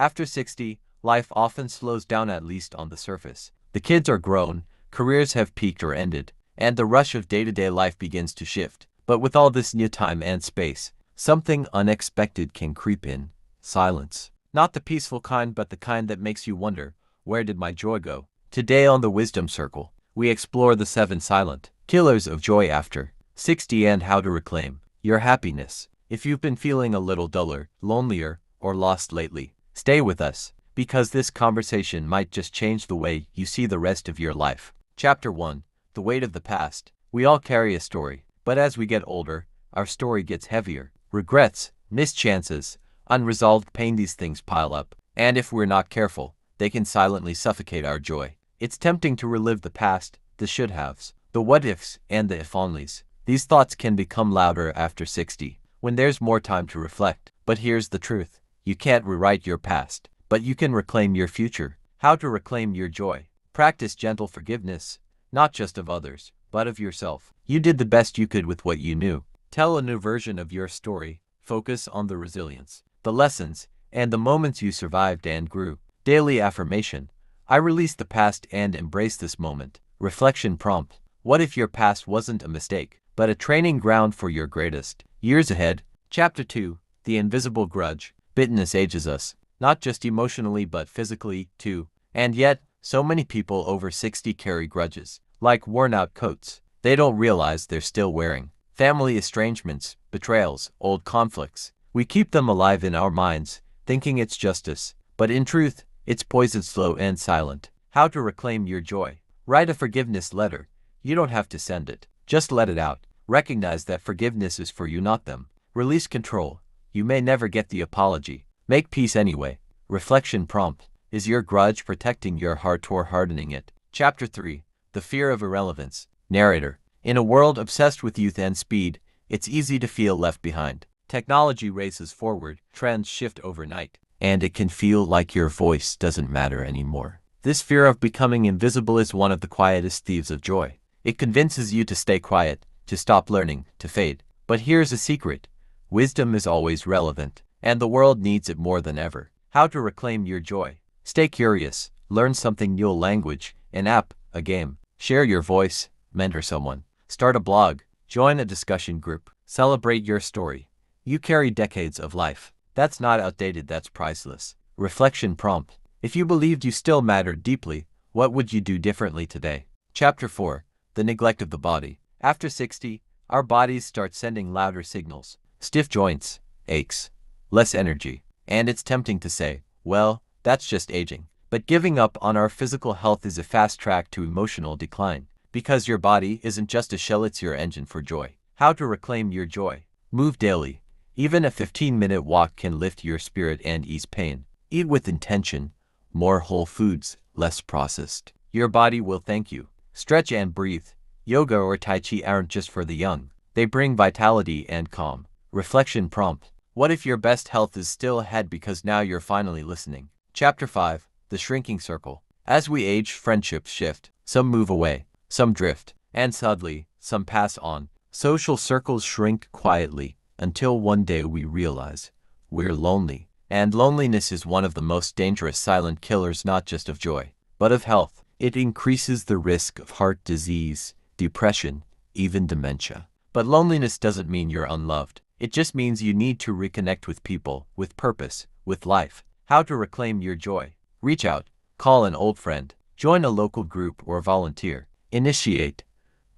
After 60, life often slows down, at least on the surface. The kids are grown, careers have peaked or ended, and the rush of day-to-day life begins to shift. But with all this new time and space, something unexpected can creep in. Silence. Not the peaceful kind, but the kind that makes you wonder, where did my joy go? Today on the Wisdom Circle, we explore the 7 silent killers of joy after 60 and how to reclaim your happiness. If you've been feeling a little duller, lonelier, or lost lately, stay with us, because this conversation might just change the way you see the rest of your life. Chapter 1. The Weight of the Past. We all carry a story, but as we get older, our story gets heavier. Regrets, missed chances, unresolved pain, these things pile up, and if we're not careful, they can silently suffocate our joy. It's tempting to relive the past, the should-haves, the what-ifs, and the if-onlys. These thoughts can become louder after 60, when there's more time to reflect. But here's the truth. You can't rewrite your past, but you can reclaim your future. How to reclaim your joy. Practice gentle forgiveness, not just of others, but of yourself. You did the best you could with what you knew. Tell a new version of your story. Focus on the resilience, the lessons, and the moments you survived and grew. Daily affirmation. I release the past and embrace this moment. Reflection prompt. What if your past wasn't a mistake, but a training ground for your greatest years ahead? Chapter 2. The Invisible Grudge. Bitterness ages us, not just emotionally but physically, too. And yet, so many people over 60 carry grudges, like worn-out coats they don't realize they're still wearing. Family estrangements, betrayals, old conflicts. We keep them alive in our minds, thinking it's justice, but in truth, it's poison, slow and silent. How to reclaim your joy. Write a forgiveness letter. You don't have to send it. Just let it out. Recognize that forgiveness is for you, not them. Release control. You may never get the apology. Make peace anyway. Reflection prompt. Is your grudge protecting your heart or hardening it? Chapter 3. The Fear of Irrelevance. Narrator. In a world obsessed with youth and speed, it's easy to feel left behind. Technology races forward, trends shift overnight, and it can feel like your voice doesn't matter anymore. This fear of becoming invisible is one of the quietest thieves of joy. It convinces you to stay quiet, to stop learning, to fade. But here's a secret. Wisdom is always relevant, and the world needs it more than ever. How to reclaim your joy. Stay curious. Learn something new, a language, an app, a game. Share your voice. Mentor someone. Start a blog. Join a discussion group. Celebrate your story. You carry decades of life. That's not outdated, that's priceless. Reflection prompt. If you believed you still mattered deeply, what would you do differently today? Chapter 4. The Neglect of the Body. After 60, our bodies start sending louder signals. Stiff joints, aches, less energy. And it's tempting to say, well, that's just aging. But giving up on our physical health is a fast track to emotional decline. Because your body isn't just a shell, it's your engine for joy. How to reclaim your joy. Move daily. Even a 15-minute walk can lift your spirit and ease pain. Eat with intention. More whole foods, less processed. Your body will thank you. Stretch and breathe. Yoga or Tai Chi aren't just for the young. They bring vitality and calm. Reflection prompt. What if your best health is still ahead because now you're finally listening? Chapter 5. The Shrinking Circle. As we age, friendships shift. Some move away. Some drift. And sadly, some pass on. Social circles shrink quietly until one day we realize we're lonely. And loneliness is one of the most dangerous silent killers, not just of joy, but of health. It increases the risk of heart disease, depression, even dementia. But loneliness doesn't mean you're unloved. It just means you need to reconnect with people, with purpose, with life. How to reclaim your joy. Reach out. Call an old friend. Join a local group or volunteer. Initiate.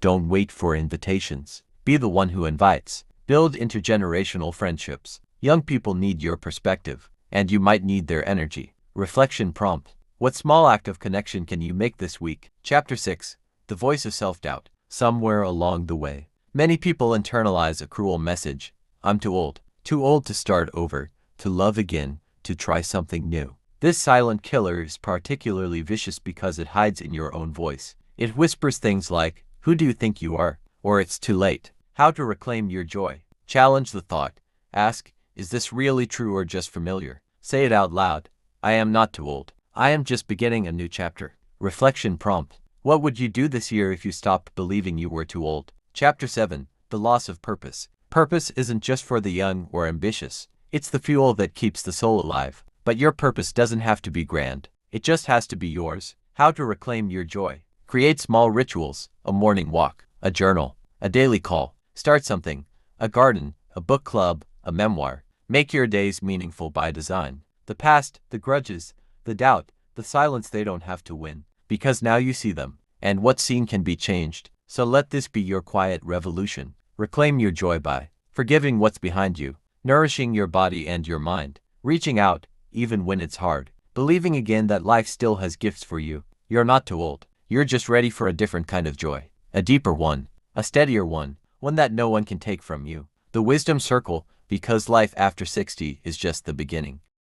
Don't wait for invitations. Be the one who invites. Build intergenerational friendships. Young people need your perspective, and you might need their energy. Reflection prompt. What small act of connection can you make this week? Chapter 6. The Voice of Self-Doubt. Somewhere along the way, many people internalize a cruel message. I'm too old. Too old to start over, to love again, to try something new. This silent killer is particularly vicious because it hides in your own voice. It whispers things like, who do you think you are? Or it's too late. How to reclaim your joy. Challenge the thought. Ask, is this really true or just familiar? Say it out loud. I am not too old. I am just beginning a new chapter. Reflection prompt. What would you do this year if you stopped believing you were too old? Chapter 7. The Loss of Purpose. Purpose isn't just for the young or ambitious. It's the fuel that keeps the soul alive. But your purpose doesn't have to be grand. It just has to be yours. How to reclaim your joy. Create small rituals, a morning walk, a journal, a daily call. Start something, a garden, a book club, a memoir. Make your days meaningful by design. The past, the grudges, the doubt, the silence, they don't have to win. Because now you see them, and what's seen can be changed. So let this be your quiet revolution. Reclaim your joy by forgiving what's behind you, nourishing your body and your mind, reaching out, even when it's hard, believing again that life still has gifts for you. You're not too old. You're just ready for a different kind of joy. A deeper one, a steadier one that no one can take from you. The Wisdom Circle, because life after 60 is just the beginning.